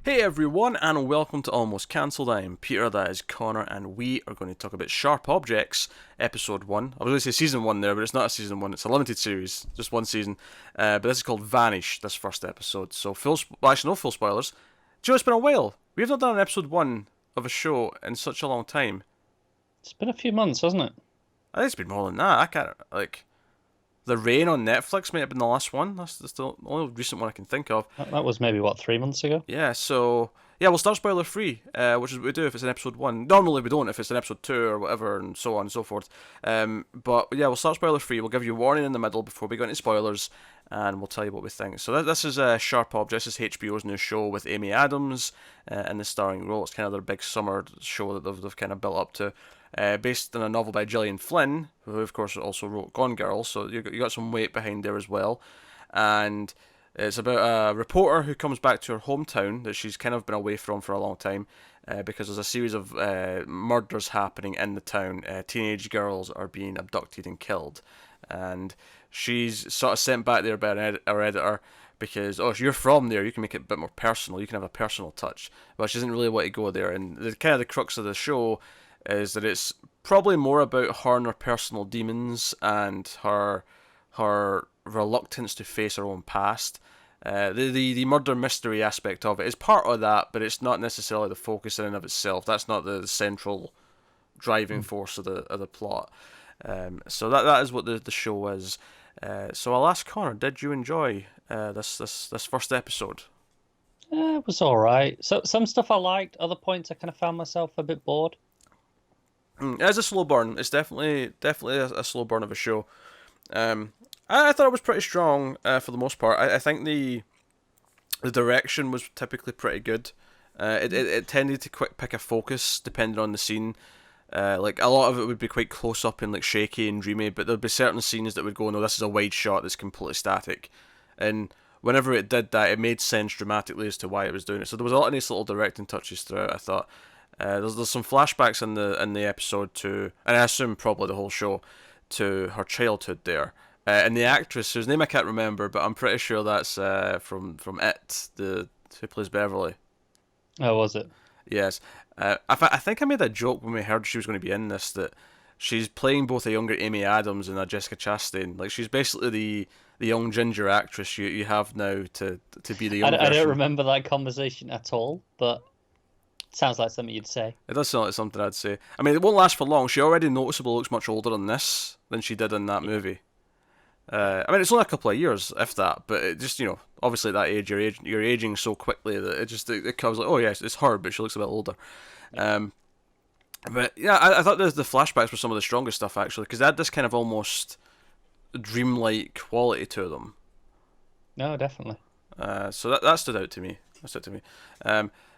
Hey everyone, and welcome to Almost Cancelled. I am Peter, that is Connor, and we are going to talk about Sharp Objects, Episode 1. I was going to say Season 1 there, but it's not a Season 1, it's a limited series, just one season. But this is called Vanish, this first episode. So, actually, no full spoilers. Do you know, it's been a while. We have not done an Episode 1 of a show in such a long time. It's been a few months, hasn't it? I think it's been more than that. I can't, The Rain on Netflix may have been the last one. That's the only recent one I can think of. That was maybe, what, 3 months ago? Yeah, so we'll start spoiler free, which is what we do if it's an episode 1. Normally we don't if it's an episode 2 or whatever, and so on and so forth. But yeah, we'll start spoiler free. We'll give you a warning in the middle before we go into spoilers, and we'll tell you what we think. So this is Sharp Objects. This is HBO's new show with Amy Adams in the starring role. It's kind of their big summer show that they've kind of built up to. Based on a novel by Gillian Flynn, who of course also wrote Gone Girl, so you got some weight behind there as well. And it's about a reporter who comes back to her hometown that she's kind of been away from for a long time, because there's a series of murders happening in the town. Teenage girls are being abducted and killed, and she's sort of sent back there by our editor because, oh, you're from there, you can make it a bit more personal, you can have a personal touch. But she doesn't really want to go there, and the crux of the show is that it's probably more about her and her personal demons and her reluctance to face her own past. The murder mystery aspect of it is part of that, but it's not necessarily the focus in and of itself. That's not the central driving force of the plot. So that is what the show is. So I'll ask Connor, did you enjoy this first episode? It was all right. So some stuff I liked, other points I kind of found myself a bit bored. It is a slow burn. It's definitely a slow burn of a show. I thought it was pretty strong for the most part. I think the direction was typically pretty good. It tended to quick pick a focus depending on the scene. Like a lot of it would be quite close up and like shaky and dreamy, but there'd be certain scenes that would go, no, this is a wide shot that's completely static. And whenever it did that, it made sense dramatically as to why it was doing it. So there was a lot of nice little directing touches throughout, I thought. There's some flashbacks in the episode to, and I assume probably the whole show, to her childhood there. And the actress, whose name I can't remember, but I'm pretty sure that's from It, who plays Beverly. Oh, was it? Yes. I think I made a joke when we heard she was going to be in this, that she's playing both a younger Amy Adams and a Jessica Chastain. Like, she's basically the young ginger actress you have now to be the young I don't version. remember that conversation at all, but it sounds like something you'd say. It does sound like something I'd say. I mean, it won't last for long. She already noticeably looks much older in this than she did in that movie. I mean, it's only a couple of years, if that, but it just, obviously at that age, you're aging so quickly that it comes like, oh yes, it's her, but she looks a bit older. But yeah, I thought the flashbacks were some of the strongest stuff, actually, because they had this kind of almost dreamlike quality to them. No, definitely. So that stood out to me.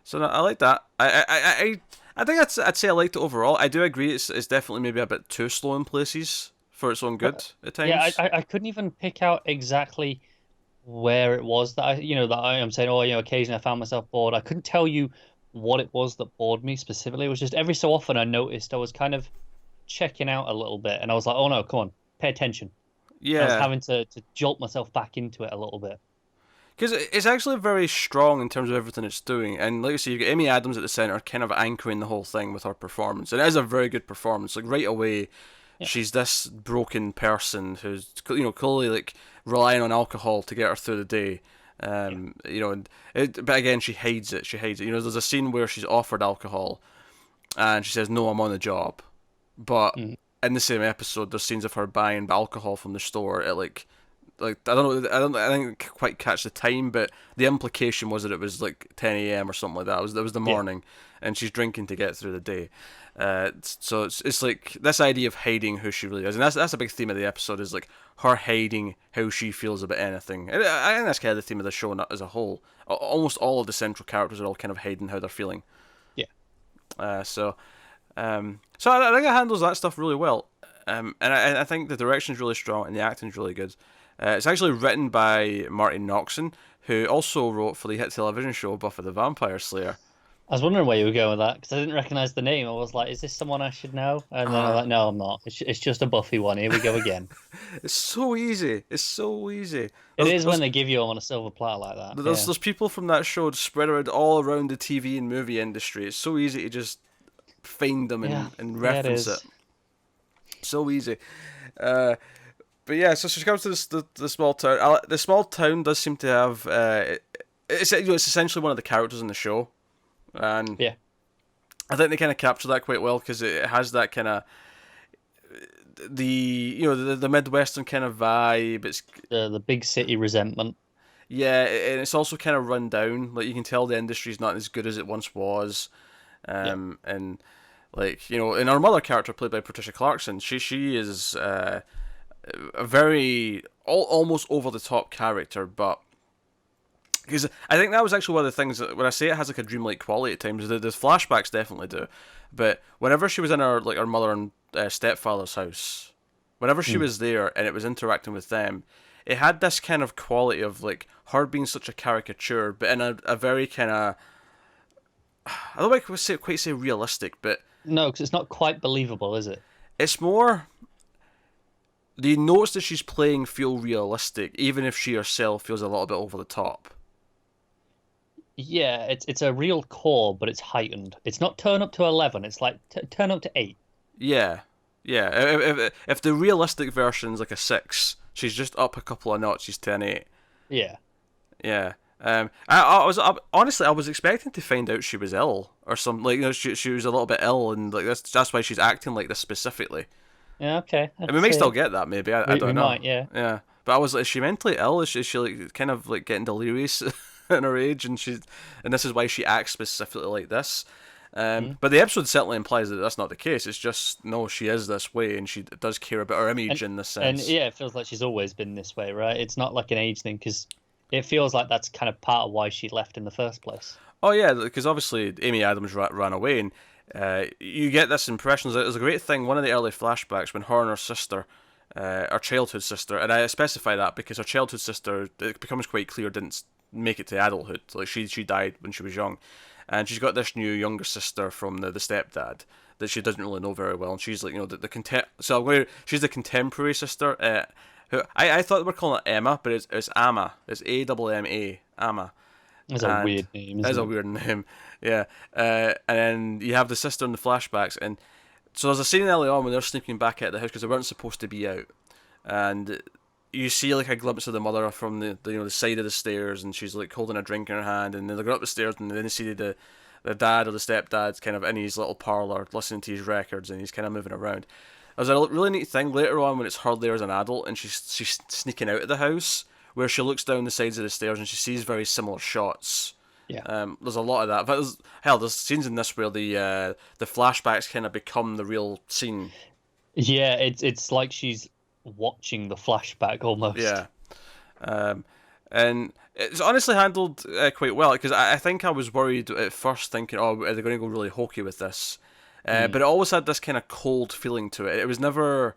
So no, I like that. I think I'd say I liked it overall. I do agree it's definitely maybe a bit too slow in places for its own good at times. Yeah, I couldn't even pick out exactly where it was that I am saying, oh, occasionally I found myself bored. I couldn't tell you what it was that bored me specifically. It was just every so often I noticed I was kind of checking out a little bit, and I was like, oh no, come on, pay attention. And I was Yeah, having to jolt myself back into it a little bit. because it's actually very strong in terms of everything it's doing. And like I say, you've got Amy Adams at the centre, kind of anchoring the whole thing with her performance. And it is a very good performance. Like right away, Yeah. she's this broken person who's clearly like relying on alcohol to get her through the day. But again, she hides it. She hides it. There's a scene where she's offered alcohol, and she says, "No, I'm on the job." But Mm. in the same episode, there's scenes of her buying alcohol from the store at like I didn't quite catch the time, but the implication was that it was like 10 a.m. or something like that. It was the Yeah. morning, and she's drinking to get through the day. So it's like this idea of hiding who she really is, and that's a big theme of the episode, is like her hiding how she feels about anything. And I think that's kind of the theme of the show as a whole. Almost all of the central characters are all kind of hiding how they're feeling. Yeah. So I think it handles that stuff really well. And I think the direction's really strong and the acting's really good. It's actually written by Martin Noxon, who also wrote for the hit television show Buffy the Vampire Slayer. I was wondering where you were going with that because I didn't recognize the name. I was like, is this someone I should know? And then I was Uh, like, no, I'm not. It's just a Buffy one. Here we go again. it's so easy. It's so easy. It is when There's they give you them on a silver platter like that. Yeah. there's people from that show spread around all around the TV and movie industry. It's so easy to just find them Yeah. and Yeah, it reference it. is. So easy. Uh, but yeah, so she comes to the small town. The small town does seem to have it's it's essentially one of the characters in the show, and Yeah. I think they kind of capture that quite well because it has that kind of the midwestern kind of vibe. It's The big city resentment. yeah, and it's also kind of run down. Like you can tell the industry's not as good as it once was. Yeah. And like in our mother character played by Patricia Clarkson, she is a very almost over the top character, but because I think that was actually one of the things that when I say it has like a dreamlike quality at times, the flashbacks definitely do, but whenever she was in her mother and stepfather's house, whenever she Mm. was there and it was interacting with them, it had this kind of quality of like her being such a caricature, but in a very kind of I don't like to quite say realistic, but No, because it's not quite believable, is it? it's more the notes that she's playing feel realistic, even if she herself feels a little bit over the top. Yeah, it's a real core, but it's heightened. It's not turn up to 11. It's like t turn up to 8. Yeah, yeah. If the realistic version's like a 6, she's just up a couple of notches. She's 10-8. Yeah. Yeah. Honestly, I was expecting to find out she was ill or something. Like she was a little bit ill, and like that's why she's acting like this specifically. Yeah, okay. I And can we may see still it. get that, maybe. I We don't know. might, yeah. Yeah. But I was like, is she mentally ill? Is she like kind of like getting delirious in her age, and this is why she acts specifically like this. Mm. But the episode certainly implies that that's not the case. It's just no, she is this way, and she does care about her And image in this and sense. yeah, it feels like she's always been this way, right? It's not like an age thing because it feels like that's kind of part of why she left in the first place. Oh yeah, because obviously Amy Adams ran away, and you get this impression. There's a great thing. One of the early flashbacks when her and her sister, her childhood sister, and I specify that because her childhood sister, it becomes quite clear, didn't make it to adulthood. Like she died when she was young, and she's got this new younger sister from the stepdad that she doesn't really know very well, and she's like so she's the contemporary sister. Who I thought they were calling it Emma, but it's Amma. It's Amma. Amma. It's a And weird name, that is isn't a it? weird name, yeah. And then you have the sister in the flashbacks, and so there's a scene early on when they're sneaking back out of the house because they weren't supposed to be out, and you see like a glimpse of the mother from the side of the stairs, and she's like holding a drink in her hand, and then they go up the stairs, and then you see the dad or the stepdad's kind of in his little parlor listening to his records, and he's kind of moving around. There's a really neat thing later on when it's her there as an adult, and she's sneaking out of the house, where she looks down the sides of the stairs and she sees very similar shots. Yeah. There's a lot of that. But there's scenes in this where the flashbacks kind of become the real scene. Yeah, it's like she's watching the flashback almost. Yeah. Um, and it's honestly handled quite well because I think I was worried at first, thinking, oh, are they going to go really hokey with this? Mm. But it always had this kind of cold feeling to it. It was never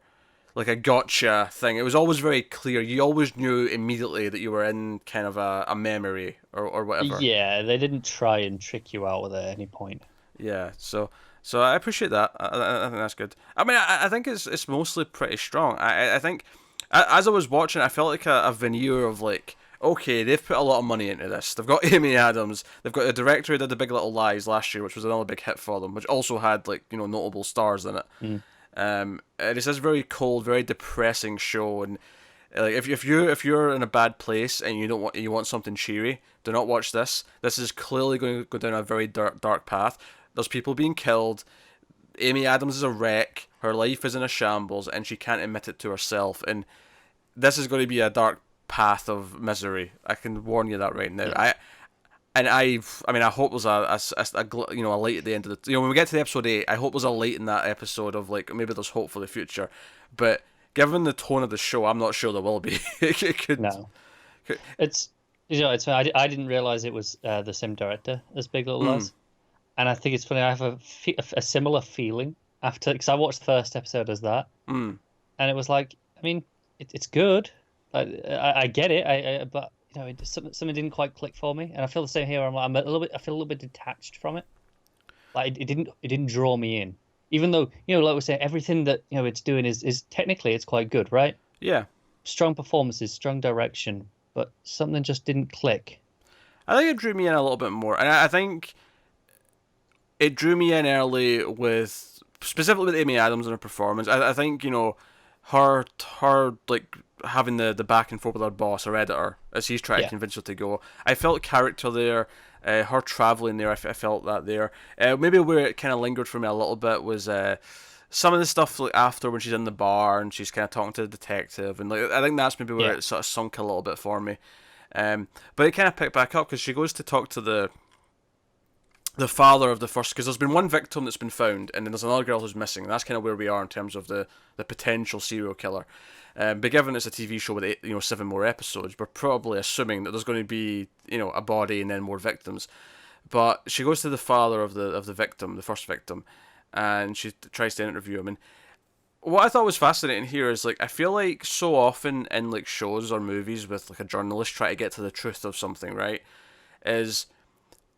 like a gotcha thing. It was always very clear. You always knew immediately that you were in kind of a memory or whatever. Yeah, they didn't try and trick you out at any point. Yeah, so I appreciate that. I think that's good. I mean, I think it's mostly pretty strong. I think as I was watching, I felt like a veneer of like, okay, they've put a lot of money into this. They've got Amy Adams. They've got the director who did The Big Little Lies last year, which was another big hit for them, which also had like notable stars in it. Mm. And it's this very cold, very depressing show, and like if you're in a bad place and you want something cheery, do not watch this. This is clearly going to go down a very dark path. There's people being killed. Amy Adams is a wreck. Her life is in a shambles, and she can't admit it to herself. And this is going to be a dark path of misery. I can warn you that right now. Yeah. I hope there's a light at the end of the. When we get to the episode 8, I hope there's a light in that episode of like maybe there's hope for the future. But given the tone of the show, I'm not sure there will be. It could. No, it's it's I didn't realize it was the same director as Big Little Lies, and I think it's funny. I have a similar feeling after because I watched the first episode as that, Mm. and it was like, I mean, it's good. I get it. But it just, something didn't quite click for me, and I feel the same here. I'm a little bit. I feel a little bit detached from it. Like it didn't draw me in. Even though, like we say, everything that it's doing is technically it's quite good, right? Yeah. Strong performances, strong direction, but something just didn't click. I think it drew me in a little bit more, and I think it drew me in early with specifically with Amy Adams and her performance. I think her like having the back and forth with her boss, her editor, as he's trying to Yeah, convince her to go. I felt character there. Her traveling there, I felt that there. Maybe where it kind of lingered for me a little bit was some of the stuff like after when she's in the bar and she's kind of talking to the detective, and like I think that's maybe where yeah, it sort of sunk a little bit for me. But it kind of picked back up because she goes to talk to the father of the first, because there's been one victim that's been found, and then there's another girl who's missing. And that's kind of where we are in terms of the potential serial killer. But given it's a TV show with 7 more episodes, we're probably assuming that there's going to be a body and then more victims. But she goes to the father of the victim, the first victim, and she tries to interview him. And what I thought was fascinating here is like I feel like so often in like shows or movies with like a journalist try to get to the truth of something, right? Is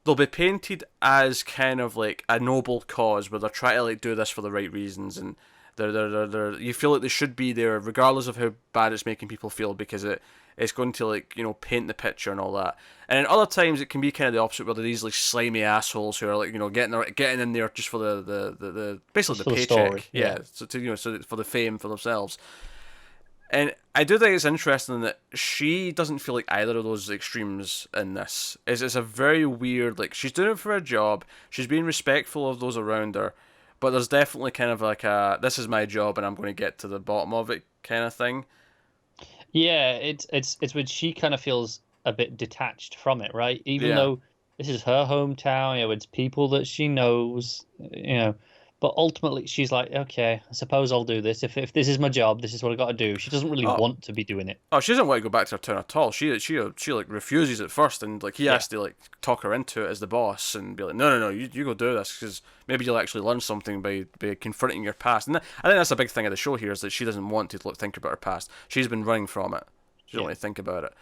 they'll be painted as kind of like a noble cause where they're trying to like do this for the right reasons, and they're you feel like they should be there regardless of how bad it's making people feel, because it's going to like paint the picture and all that. And then other times it can be kind of the opposite, where they're these like slimy assholes who are like getting in there just for the basically just the for the story. paycheck, yeah. So so for the fame for themselves. And I do think it's interesting that she doesn't feel like either of those extremes in this. It's a very weird, like, she's doing it for a job, she's being respectful of those around her, but there's definitely kind of like a, this is my job and I'm going to get to the bottom of it kind of thing. Yeah, it's when she kind of feels a bit detached from it, right? Even Yeah. though this is her hometown, it's people that she knows, but ultimately she's like, okay, I suppose I'll do this. If this is my job, this is what I got to do. She doesn't really Oh, want to be doing it. oh, she doesn't want to go back to her town at all. She like refuses at first, and like he Yeah, has to like talk her into it as the boss and be like, no, you go do this because maybe you'll actually learn something by confronting your past. And I think that's a big thing of the show here is that she doesn't want to think about her past. She's been running from it. She doesn't yeah, want to think about it.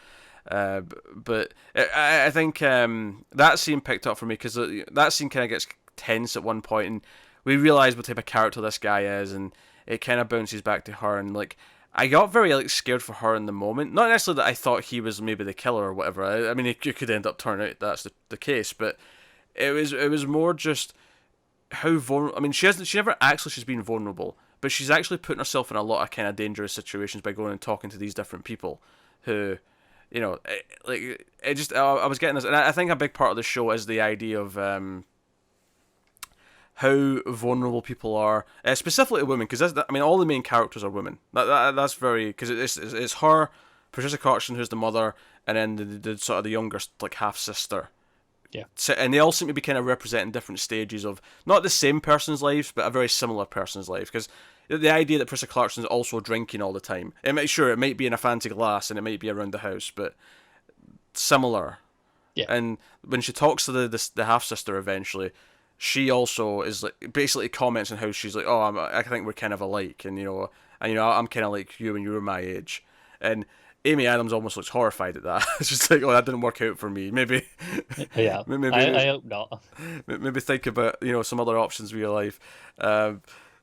But I think that scene picked up for me because that scene kind of gets tense at one point, and we realise what type of character this guy is, and it kind of bounces back to her, and like I got very like scared for her in the moment. Not necessarily that I thought he was maybe the killer or whatever. I mean, it could end up turning out that's the case, but it was more just how vulnerable. I mean, she never acts like she's been vulnerable, but she's actually putting herself in a lot of kind of dangerous situations by going and talking to these different people who it just I was getting this, and I think a big part of the show is the idea of how vulnerable people are, specifically women, because I mean all the main characters are women. That's very, because it's her, Patricia Clarkson, who's the mother, and then the sort of the younger like half sister. yeah, So, and they all seem to be kind of representing different stages of not the same person's life, but a very similar person's life. Because the idea that Patricia Clarkson is also drinking all the time, it might be in a fancy glass and it might be around the house, but similar. yeah. And when she talks to the half sister eventually, she also is like basically comments on how she's like, oh, I think we're kind of alike, and I'm kind of like you when you were my age, and Amy Adams almost looks horrified at that. It's just like, oh, that didn't work out for me. Maybe, Yeah, maybe, I hope not. maybe think about some other options for your life.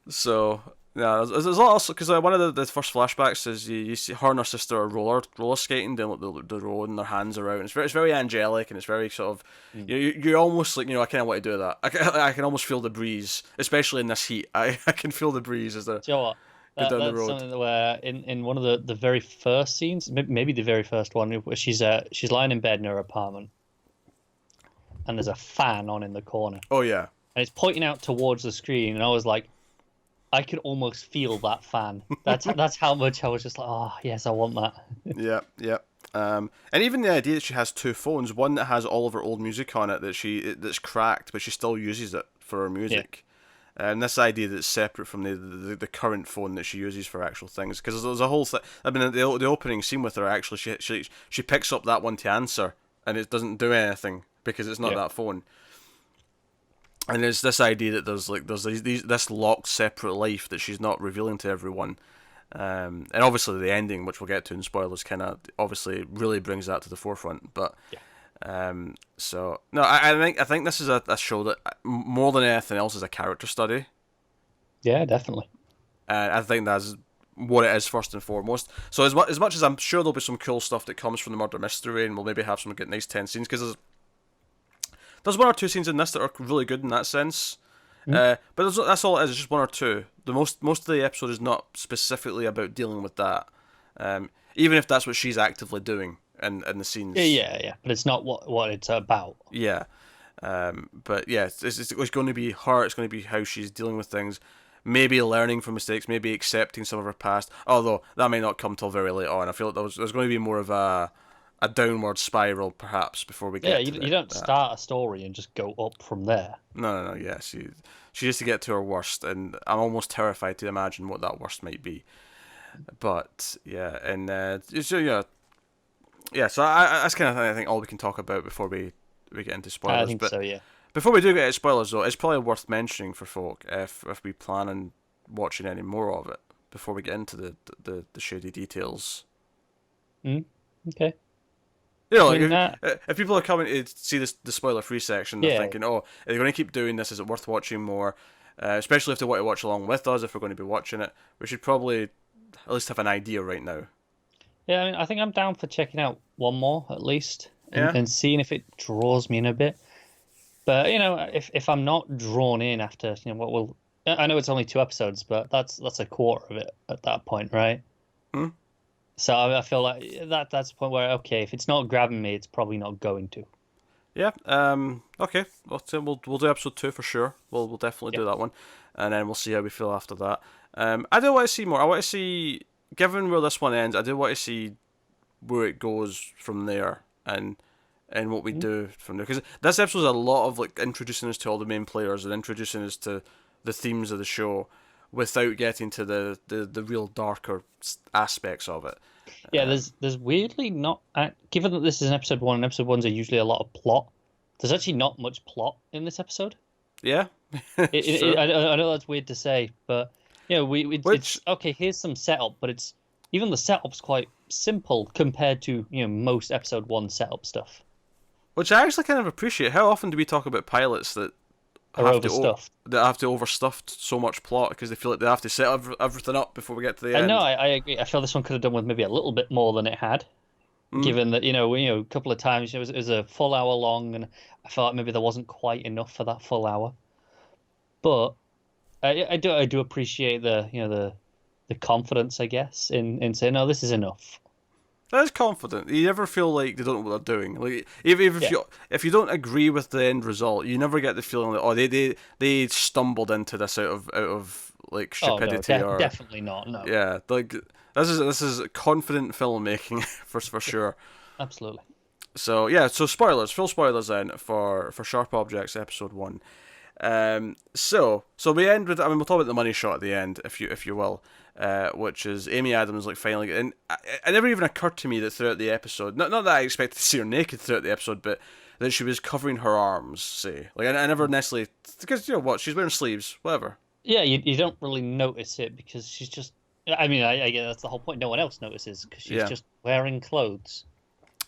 So yeah, there's a lot also because one of the first flashbacks is you see her and her sister are roller skating down the road and their hands are out. And it's very angelic and it's very sort of you're almost like I kind of want to do that. I can almost feel the breeze, especially in this heat. I can feel the breeze as they're Do you know what? go down the That's road. something where in one of the very first scenes, maybe the very first one, where she's lying in bed in her apartment, and there's a fan on in the corner, Oh yeah, and it's pointing out towards the screen, and I was like, I could almost feel that fan. That's how much I was just like, oh yes, I want that. yeah. And even the idea that she has two phones, one that has all of her old music on it that's cracked, but she still uses it for her music. And this idea that it's separate from the current phone that she uses for actual things, because there's a whole thing. I mean, the opening scene with her actually, she picks up that one to answer, and it doesn't do anything because it's not that phone. And there's this idea that there's this locked separate life that she's not revealing to everyone. And obviously the ending, which we'll get to in spoilers, kind of obviously really brings that to the forefront. But So no, I think this is a show that more than anything else is a character study. Yeah, definitely. I think that's what it is first and foremost. So as much as I'm sure there'll be some cool stuff that comes from the murder mystery, and we'll maybe have some good nice tense scenes because there's one or two scenes in this that are really good in that sense. Mm. But that's all it is. It's just one or two. The most of the episode is not specifically about dealing with that. Even if that's what she's actively doing in the scenes. Yeah. But it's not what it's about. Yeah. But yeah, it's going to be her. It's going to be how she's dealing with things. Maybe learning from mistakes. Maybe accepting some of her past. Although that may not come till very late on. I feel like there's going to be more of a downward spiral perhaps before we Yeah, get to you don't start a story and just go up from there. No. Yeah, she has to get to her worst, and I'm almost terrified to imagine what that worst might be. But yeah, and so yeah. So that's kind of thing I think all we can talk about before we get into spoilers. I think but so, yeah. before we do get into spoilers, though, it's probably worth mentioning for folk if we plan on watching any more of it before we get into the shady details. Okay. You know, I mean, if people are coming to see the spoiler free section, they're Yeah. thinking, "Oh, are they going to keep doing this? Is it worth watching more?" Especially if they want to watch along with us, if we're going to be watching it, we should probably at least have an idea right now. Yeah, I mean, I think I'm down for checking out one more at least Yeah. and seeing if it draws me in a bit. But if I'm not drawn in after what will I know it's only 2 episodes, but that's a quarter of it at that point, right? Hmm? So I feel like that's the point where okay, if it's not grabbing me, it's probably not going to. Yeah. Okay. We'll do episode 2 for sure. We'll definitely do that one, and then we'll see how we feel after that. I do want to see more. I want to see, given where this one ends, I do want to see where it goes from there, and what we do from there. Because this episode's a lot of like introducing us to all the main players and introducing us to the themes of the show, without getting to the real darker aspects of it. Yeah, there's weirdly not given that this is an episode 1 and episode 1s are usually a lot of plot. There's actually not much plot in this episode. Yeah. I know that's weird to say, but it's okay. Here's some setup, but it's even the setup's quite simple compared to most episode 1 setup stuff. Which I actually kind of appreciate. How often do we talk about pilots that Are overstuffed? That have to overstuffed so much plot because they feel like they have to set everything up before we get to the end? I know. I agree. I feel this one could have done with maybe a little bit more than it had. Given that a couple of times it was a full hour long, and I felt like maybe there wasn't quite enough for that full hour. But I do appreciate the confidence, I guess, in saying, no, this is enough. That is confident. You never feel like they don't know what they're doing. Like even if you don't agree with the end result, you never get the feeling that they stumbled into this out of like stupidity or definitely not. No. Yeah, like this is confident filmmaking for sure. Absolutely. So yeah, so spoilers, full spoilers then for Sharp Objects episode 1. So we end with, we'll talk about the money shot at the end, if you will, which is Amy Adams like finally, and it never even occurred to me that throughout the episode, not that I expected to see her naked throughout the episode, but that she was covering her arms. Say, like I never necessarily, because she's wearing sleeves, whatever. Yeah, you don't really notice it because she's just. I mean, I guess that's the whole point. No one else notices because she's just wearing clothes.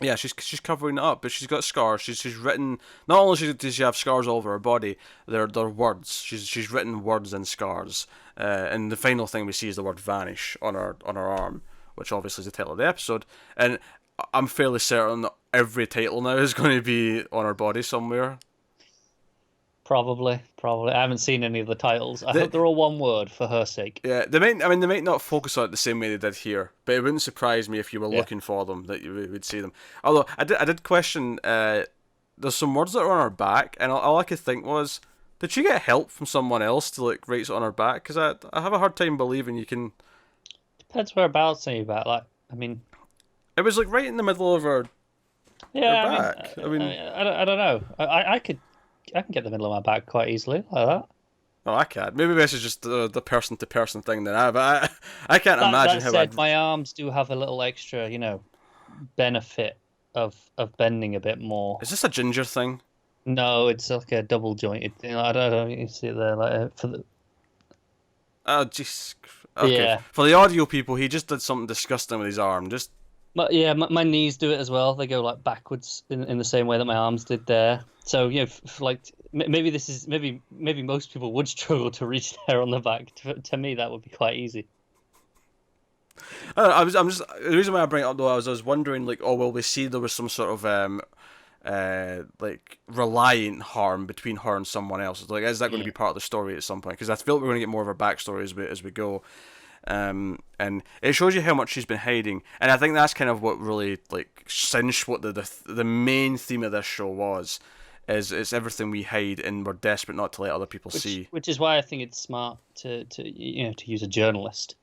Yeah, she's covering it up, but she's got scars. She's written. Not only does she have scars all over her body, they're words. She's written words and scars. And the final thing we see is the word "vanish" on her arm, which obviously is the title of the episode. And I'm fairly certain that every title now is going to be on her body somewhere. Probably. I haven't seen any of the titles. I hope they're all one word for her sake. Yeah, they might not focus on it the same way they did here, but it wouldn't surprise me if you were looking for them that you would see them. Although I did question. There's some words that are on her back, and all I could think was, did she get help from someone else to like write it on her back? Because I have a hard time believing you can. Depends whereabouts on your back. Like, I mean, it was like right in the middle of her. Yeah, her back. I mean, I don't know. I can get the middle of my back quite easily like that. Oh, I can't. Maybe this is just the person to person thing then. I can't imagine how. That said, my arms do have a little extra, benefit of bending a bit more. Is this a ginger thing? No, it's like a double jointed thing. I don't know. You see it there, like for the. Oh, jeez. Okay. Yeah. For the audio people, he just did something disgusting with his arm. Just my knees do it as well. They go like backwards in the same way that my arms did there. So like maybe this is maybe most people would struggle to reach there on the back. To me, that would be quite easy. I don't know, I'm just the reason why I bring it up though. I was wondering like, oh, will we see there was some sort of like reliant harm between her and someone else? Like, is that going to Mm. be part of the story at some point? Because I feel like we're going to get more of her backstory as we go. And it shows you how much she's been hiding, and I think that's kind of what really like cinched what the main theme of this show was, is it's everything we hide and we're desperate not to let other people see. Which is why I think it's smart to use a journalist.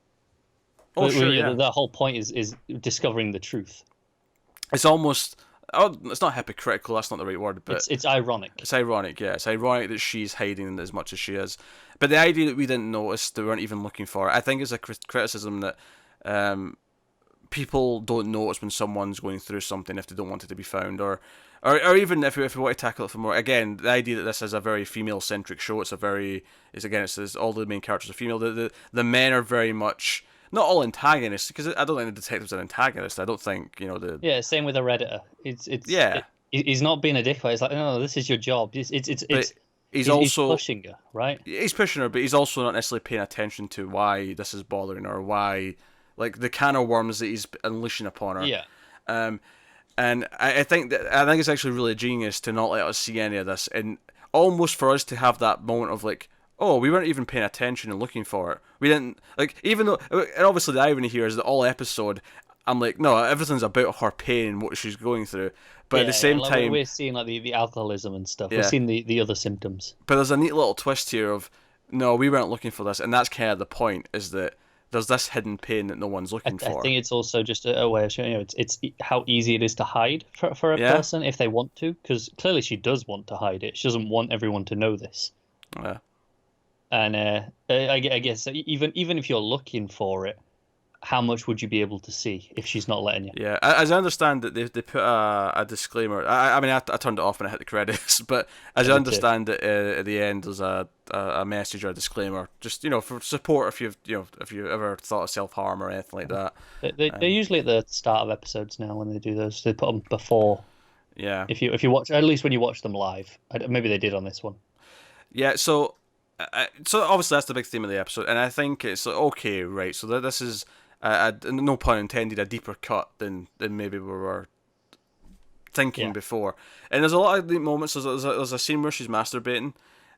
Oh sure, yeah. The whole point is discovering the truth. It's almost, oh, it's not hypocritical. That's not the right word, but It's ironic. it's ironic. Yeah, it's ironic that she's hiding as much as she is. But the idea that we didn't notice, that we weren't even looking for, I think is a criticism that people don't notice when someone's going through something if they don't want it to be found, or even if we want to tackle it for more. Again, the idea that this is a very female centric show. It says all the main characters are female. The men are very much not all antagonists, because I don't think the detective's an antagonist. I don't think the Yeah, same with a redditor. yeah. He's not being a dickhead. It's like, no, this is your job. But he's he's also pushing her, right? he's pushing her, but he's also not necessarily paying attention to why this is bothering her, why, like, the can of worms that he's unleashing upon her. Yeah. Um, and I think it's actually really genius to not let us see any of this, and almost for us to have that moment of like, oh, we weren't even paying attention and looking for it. We didn't, like, even though, and obviously the irony here is that all episode, I'm like, no, everything's about her pain and what she's going through, but at the same like time, we're seeing like the alcoholism and stuff. yeah. We're seeing the other symptoms. But there's a neat little twist here of, no, we weren't looking for this, and that's kind of the point, is that there's this hidden pain that no one's looking I for. think it's also just a way of showing it's how easy it is to hide for a Yeah. person if they want to, because clearly she does want to hide it. She doesn't want everyone to know this. Yeah. And I guess even if you're looking for it, how much would you be able to see if she's not letting you? Yeah, as I understand it, they put a disclaimer. I mean, I turned it off when I hit the credits, but as I Me too. understand it, at the end there's a message or a disclaimer, just for support if if you ever thought of self harm or anything like that. They're usually at the start of episodes now when they do those. They put them before. Yeah. If you watch, at least when you watch them live. Maybe they did on this one. Yeah. So obviously that's the big theme of the episode, and I think it's like, okay, right. So this is no pun intended, a deeper cut than maybe we were thinking Yeah. before. And there's a lot of neat moments. There's a scene where she's masturbating,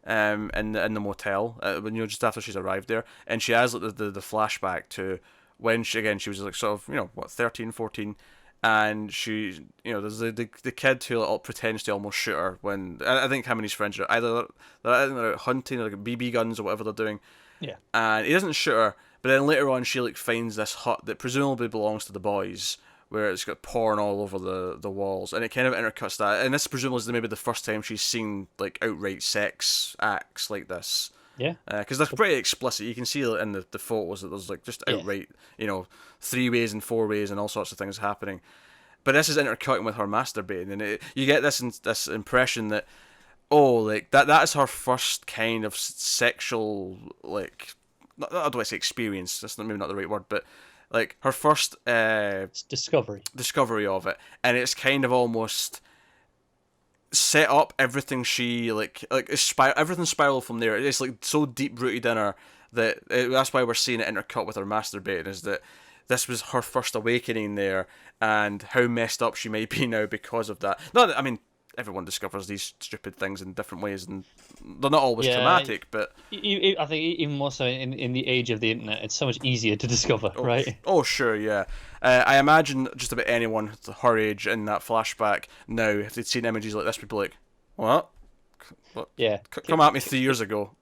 in the motel, when just after she's arrived there, and she has like the flashback to when she was like sort of 13, 14, and she there's the kid who like, pretends to almost shoot her when I think him and his friends are either they're out hunting, like BB guns or whatever they're doing, Yeah. and he doesn't shoot her. But then later on, she like finds this hut that presumably belongs to the boys, where it's got porn all over the walls, and it kind of intercuts that. And this presumably is maybe the first time she's seen like outright sex acts like this. Yeah. Because that's pretty explicit. You can see in the photos that there's like just outright, 3-ways and 4-ways and all sorts of things happening. But this is intercutting with her masturbating, and you get this impression that, oh, like that is her first kind of sexual, like, not, how do I say experience? That's maybe not the right word, but like her first It's discovery of it, and it's kind of almost set up everything she everything spiral from there. It's like so deep rooted in her that that's why we're seeing it intercut with her masturbating, is that this was her first awakening there, and how messed up she might be now because of that. Not that, I mean, everyone discovers these stupid things in different ways, and they're not always traumatic, but I think even more so in the age of the internet, it's so much easier to discover, right? Oh, sure, yeah. I imagine just about anyone her age in that flashback now, if they'd seen images like this, would be like, what? Yeah. Come at me 3 years ago.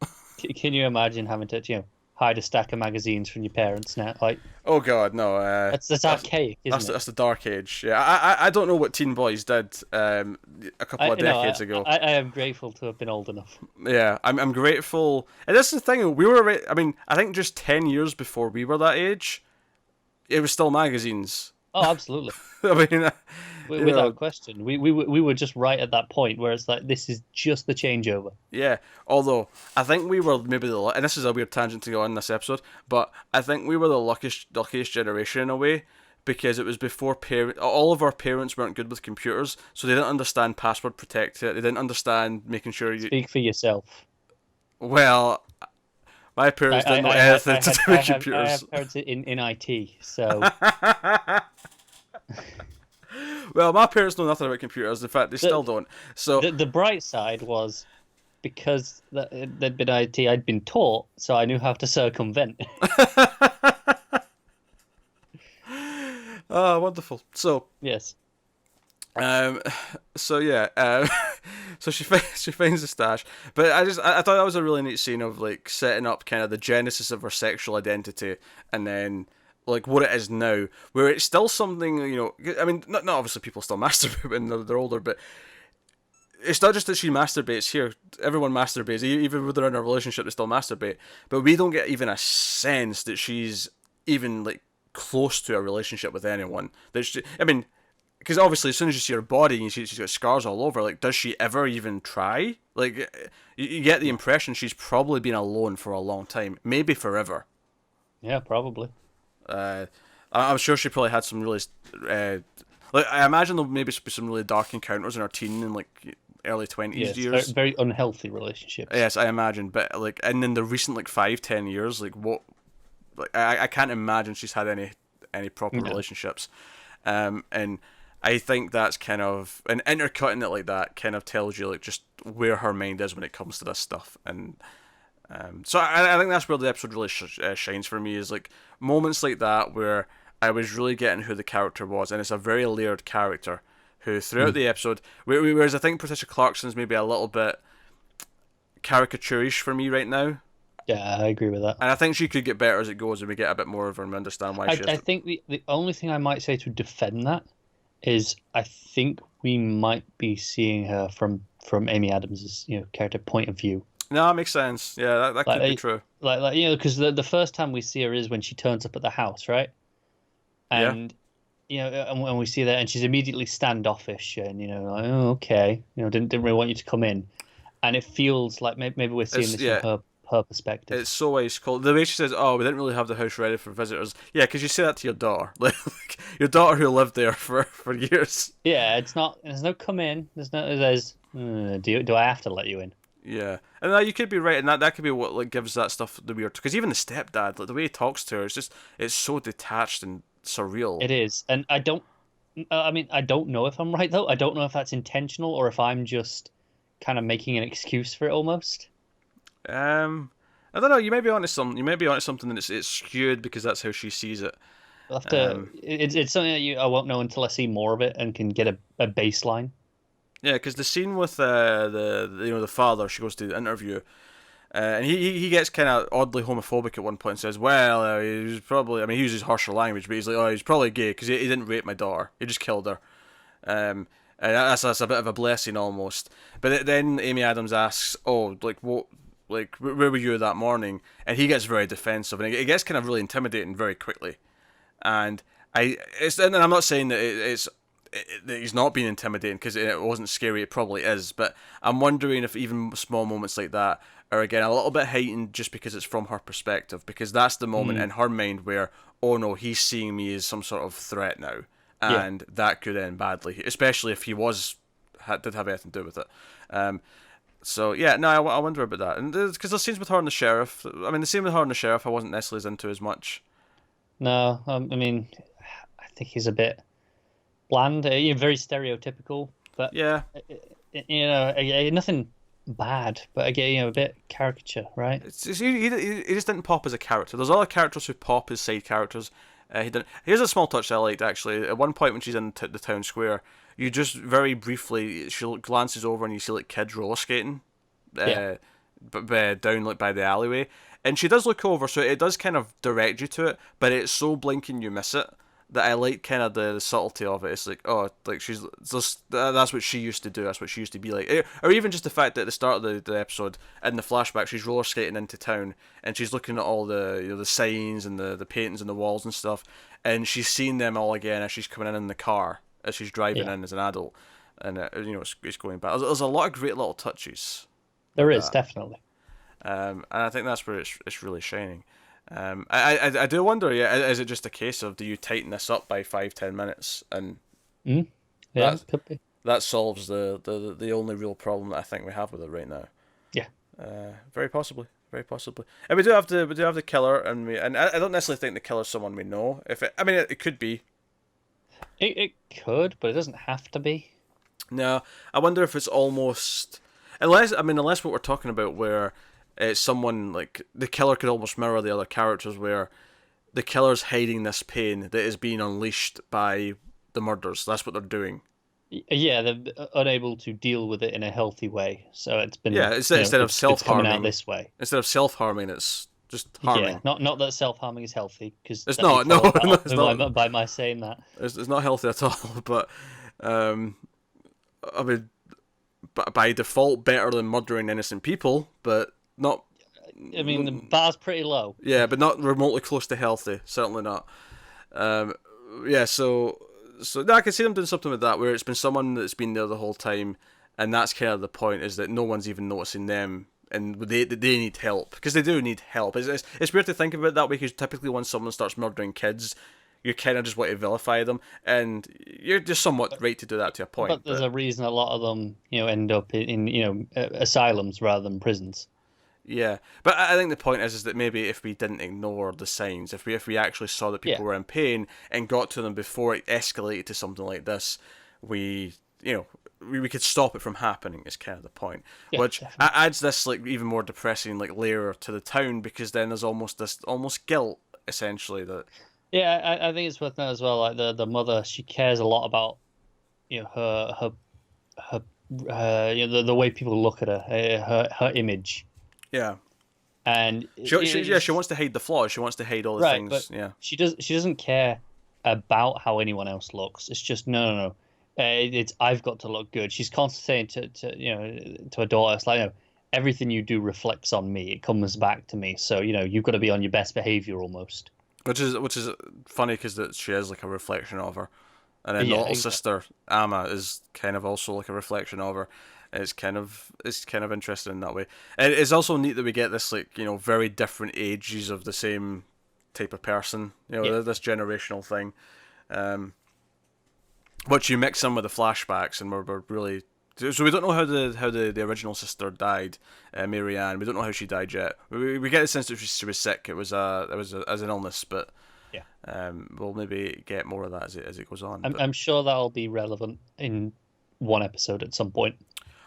Can you imagine having to hide a stack of magazines from your parents now? Like, oh god, no. that's archaic, isn't it? That's the dark age. Yeah, I don't know what teen boys did a couple of decades ago. I am grateful to have been old enough. Yeah, I'm grateful. And that's the thing. We were. I mean, I think just 10 years before we were that age, it was still magazines. Oh, absolutely. I mean, without question, we were just right at that point where it's like this is just the changeover. Yeah, although I think we were maybe and this is a weird tangent to go on this episode, but I think we were the luckiest generation in a way, because it was before all of our parents weren't good with computers, so they didn't understand password protected. They didn't understand making sure you. Speak for yourself. Well, my parents didn't know anything to do with I computers. have parents in IT, so Well, my parents know nothing about computers. In fact, they still the don't. So, the bright side was because there'd been IT, I'd been taught, so I knew how to circumvent. oh, wonderful. Yes. Um, so yeah, so she finds the stash, but I thought that was a really neat scene of like setting up kind of the genesis of her sexual identity, and then like what it is now, where it's still something I mean, not obviously people still masturbate when they're older, but it's not just that she masturbates here. Everyone masturbates, even when they're in a relationship, they still masturbate. But we don't get even a sense that she's even like close to a relationship with anyone. I mean, because obviously as soon as you see her body and you see she's got scars all over, like, does she ever even try? Like, you get the impression she's probably been alone for a long time, maybe forever. Yeah, probably. Uh, I'm sure she probably had some really, like, I imagine there'll maybe be some really dark encounters in her teen and like early 20s Yes, very, years. very unhealthy relationships. Yes, I imagine, but like, and in the recent like 5-10 years, like what, like I can't imagine she's had any proper No. relationships, and I think that's kind of, and intercutting it like that kind of tells you like just where her mind is when it comes to this stuff, and so I think that's where the episode really shines for me, is like moments like that where I was really getting who the character was, and it's a very layered character who throughout the episode, whereas I think Patricia Clarkson's maybe a little bit caricaturish for me right now. Yeah, I agree with that. And I think she could get better as it goes, and we get a bit more of her and we understand why I, she has I to. think the only thing I might say to defend that is I think we might be seeing her from Amy Adams's character point of view. No, that makes sense. Yeah, that could be Like true. because the first time we see her is when she turns up at the house, right? Yeah. And and when we see that, and she's immediately standoffish, and like, oh, okay, didn't really want you to come in, and it feels like maybe we're seeing this Yeah, from her perspective. it's so ice cold. The way she says, "Oh, we didn't really have the house ready for visitors." Yeah, because you say that to your daughter, like your daughter who lived there for years. Yeah, it's not. There's no come in. There's do I have to let you in? Yeah, and now you could be right, and that could be what like gives that stuff the weird. Because even the stepdad, like the way he talks to her, it's so detached and surreal. It is, and I mean, I don't know if I'm right though. I don't know if that's intentional or if I'm just kind of making an excuse for it almost. I don't know. You may be onto something. You may be onto something that it's skewed because that's how she sees it. I'll have to. Um, It's something that I won't know until I see more of it and can get a baseline. yeah, because the scene with the father, she goes to the interview, and he gets kind of oddly homophobic at one point and says, "Well, he was probably, I mean, he uses harsher language, but he's like, oh, he's probably gay because he didn't rape my daughter. He just killed her." And that's a bit of a blessing almost. But then Amy Adams asks, "Oh, like what? Like where were you that morning?" And he gets very defensive, and it gets kind of really intimidating very quickly. And and I'm not saying that that he's not being intimidating because it wasn't scary. It probably is, but I'm wondering if even small moments like that are again a little bit heightened just because it's from her perspective. Because that's the moment in her mind where, oh no, he's seeing me as some sort of threat now, Yeah, and that could end badly, especially if he did have anything to do with it. So yeah, no, I wonder about that, and because the scenes with her and the sheriff, I mean, the scene with her and the sheriff, I wasn't necessarily as into as much. no, I mean, I think he's a bit bland. Very stereotypical, but Yeah, nothing bad, but again, a bit caricature, right? he just didn't pop as a character. There's other characters who pop as side characters. He didn't. Here's a small touch I liked actually. At one point when she's in the town square, you just very briefly she glances over and you see like kids roller skating, Yeah, down like by the alleyway, and she does look over, so it does kind of direct you to it, but it's so blinking you miss it that I like kind of the subtlety of it. It's like, oh, like she's just that's what she used to do. That's what she used to be like. Or even just the fact that at the start of the episode in the flashback, she's roller skating into town and she's looking at all the the signs and the paintings and the walls and stuff, and she's seeing them all again as she's coming in the car as she's driving yeah, in as an adult, and it's going back. There's a lot of great little touches there like is that. definitely. And I think that's where it's really shining. I do wonder. Yeah, is it just a case of do you tighten this up by 5-10 minutes, and Mm? Yeah, that could be. that solves the only real problem that I think we have with it right now. Yeah. Very possibly, very possibly. And we do have the killer, and I don't necessarily think the killer's someone we know. If it, I mean, it could be. It could, but it doesn't have to be. No, I wonder if it's almost unless what we're talking about where it's someone like the killer could almost mirror the other characters where the killer's hiding this pain that is being unleashed by the murders. That's what they're doing. Yeah, they're unable to deal with it in a healthy way. So it's been, Yeah, instead of it's coming out self-harming, this way. it's just Yeah, harming. not that self-harming is healthy, because It's that'd be not. No, called no, out it's not. by my saying that. It's not healthy at all. But um, I mean, by default, better than murdering innocent people, but not. I mean, the bar's pretty low. Yeah, but not remotely close to healthy. Certainly not. Um, yeah, so no, I can see them doing something with that, where it's been someone that's been there the whole time, and that's kind of the point, is that no one's even noticing them, and they need help, because they do need help. It's weird to think of it that way, because typically when someone starts murdering kids, you kind of just want to vilify them, and you're just somewhat right to do that to a point. But there's a reason a lot of them, end up in asylums rather than prisons. Yeah, but I think the point is that maybe if we didn't ignore the signs, if we actually saw that Yeah, people were in pain and got to them before it escalated to something like this, we we could stop it from happening. Is kind of the point, yeah, which definitely. adds this like even more depressing like layer to the town, because then there's almost this almost guilt essentially that Yeah, I think it's worth noting as well. Like the mother, she cares a lot about her the way people look at her, her image, yeah and she wants to hide the flaws, she wants to hide all the right, but things, yeah. she doesn't care about how anyone else looks. It's just no. It's I've got to look good. She's constantly saying to her daughter, it's like, everything you do reflects on me. It comes back to me. So you've got to be on your best behavior almost. Which is funny because that she is like a reflection of her, and then the Yeah, little exactly. sister Amma is kind of also like a reflection of her. It's kind of interesting in that way. And it's also neat that we get this like very different ages of the same type of person. Yeah, This generational thing, which you mix in with the flashbacks, and we're really. So we don't know how the original sister died, Mary Ann. We don't know how she died yet. We get the sense that she was sick. It was as an illness, but yeah. we'll maybe get more of that as it goes on. I'm But I'm sure that'll be relevant in one episode at some point.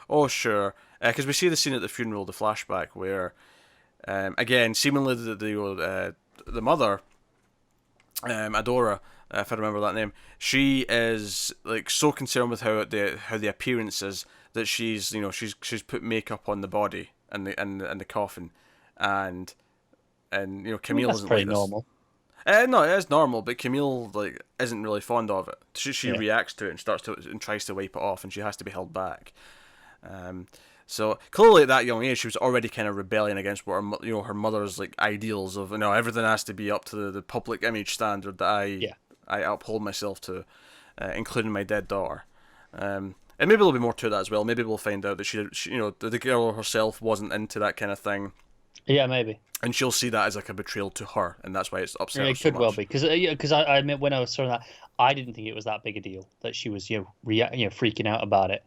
oh sure, because we see the scene at the funeral, the flashback where, again, seemingly the mother, Adora, if I remember that name, she is like so concerned with how the appearance is that she's put makeup on the body and the coffin, and I mean, Camille that's isn't pretty like this. normal. No, it is normal, but Camille like isn't really fond of it. She Yeah. reacts to it and tries to wipe it off, and she has to be held back. Um, so clearly at that young age, she was already kind of rebelling against what her mother's like ideals of everything has to be up to the public image standard that I Yeah. I uphold myself to, including my dead daughter. And maybe there'll be more to that as well. Maybe we'll find out that the girl herself wasn't into that kind of thing, Yeah, maybe. and she'll see that as like a betrayal to her, and that's why it's upset Yeah, her it so could well much. be because I admit when I was saying that I didn't think it was that big a deal that she was freaking out about it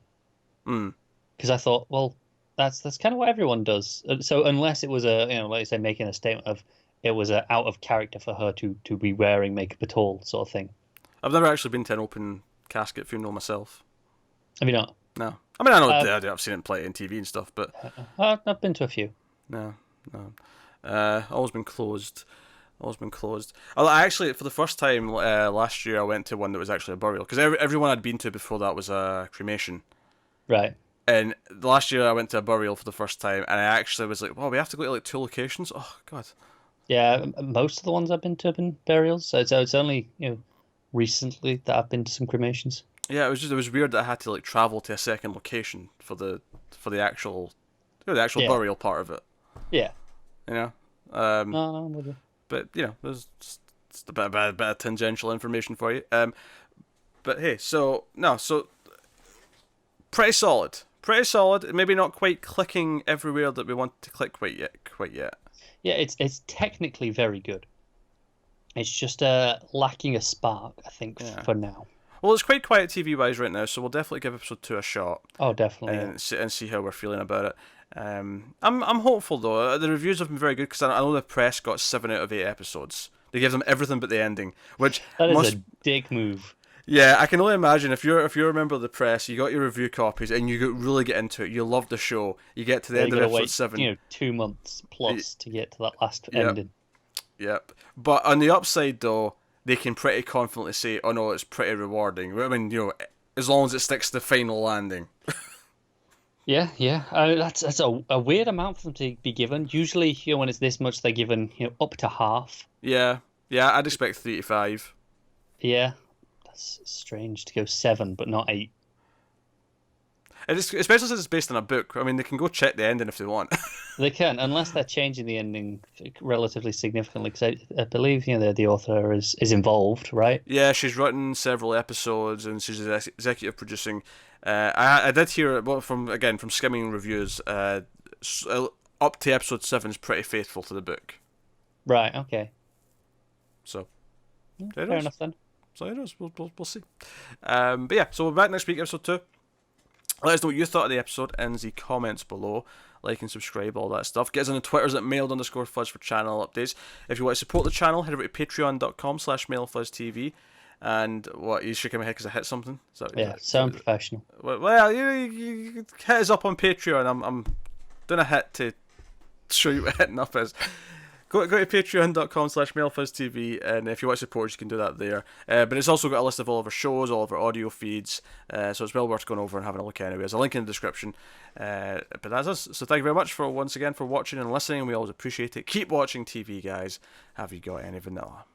Mm. because I thought, well, that's kind of what everyone does. So unless it was like I say, making a statement of it was out of character for her to be wearing makeup at all, sort of thing. I've never actually been to an open casket funeral myself. I mean, not. No, I mean I know Uh, I've seen it play in TV and stuff, but I've been to a few. no, no. Always been closed. Always been closed. I actually, for the first time last year, I went to one that was actually a burial, because everyone I'd been to before that was a cremation. Right. And last year I went to a burial for the first time, and I actually was like, "Wow, we have to go to like two locations." Oh God. Yeah, most of the ones I've been to have been burials. So it's only recently that I've been to some cremations. Yeah, it was weird that I had to like travel to a second location for the actual the actual Yeah. burial part of it. Yeah. You know. Um, No, I'm with you. but there's just a bit of tangential information for you. But hey, so no, so pretty solid, pretty solid. Maybe not quite clicking everywhere that we want to click quite yet. Yeah, it's technically very good. It's just lacking a spark, I think, Yeah. for now. Well, it's quite quiet TV wise right now, so we'll definitely give episode 2 a shot Oh, definitely, yeah. and see how we're feeling about it. I'm hopeful though. The reviews have been very good because I know the press got 7 out of 8 episodes. They gave them everything but the ending, which That is must. a dick move. Yeah, I can only imagine if you're a member of the press, you got your review copies and really get into it. You love the show. You get to the Yeah, end you of gotta episode wait, 7. 2 months plus to get to that last Yep, ending. yep. But on the upside though, they can pretty confidently say, "Oh no, it's pretty rewarding." I mean, as long as it sticks to the final landing. Yeah, yeah. That's a weird amount for them to be given. Usually, when it's this much, they're given, up to half. Yeah, yeah. I'd expect 3 to 5. Yeah, that's strange to go 7, but not 8. Especially since it's based on a book. I mean, they can go check the ending if they want. They can, unless they're changing the ending relatively significantly, because I believe, the author is involved, right? Yeah, she's written several episodes and she's executive producing. I did hear it from skimming reviews. Up to episode 7 is pretty faithful to the book. Right, okay. So Fair there it is. enough then. So there it is. We'll see. But yeah, so we're back next week, episode 2. Let us know what you thought of the episode in the comments below. Like and subscribe, all that stuff. Get us on the Twitters at mailed_fuzz for channel updates. If you want to support the channel, head over to patreon.com/mailfuzztv. And what, you shaking my head because I hit something? Sound professional. Well, you hit us up on Patreon. I'm doing a hit to show you what hitting up is. Go to patreon.com/mailfuzztv, and if you want to support us, you can do that there. But it's also got a list of all of our shows, all of our audio feeds, so it's well worth going over and having a look anyway. There's a link in the description. But that's us. So thank you very much once again for watching and listening. We always appreciate it. Keep watching TV, guys. Have you got any vanilla?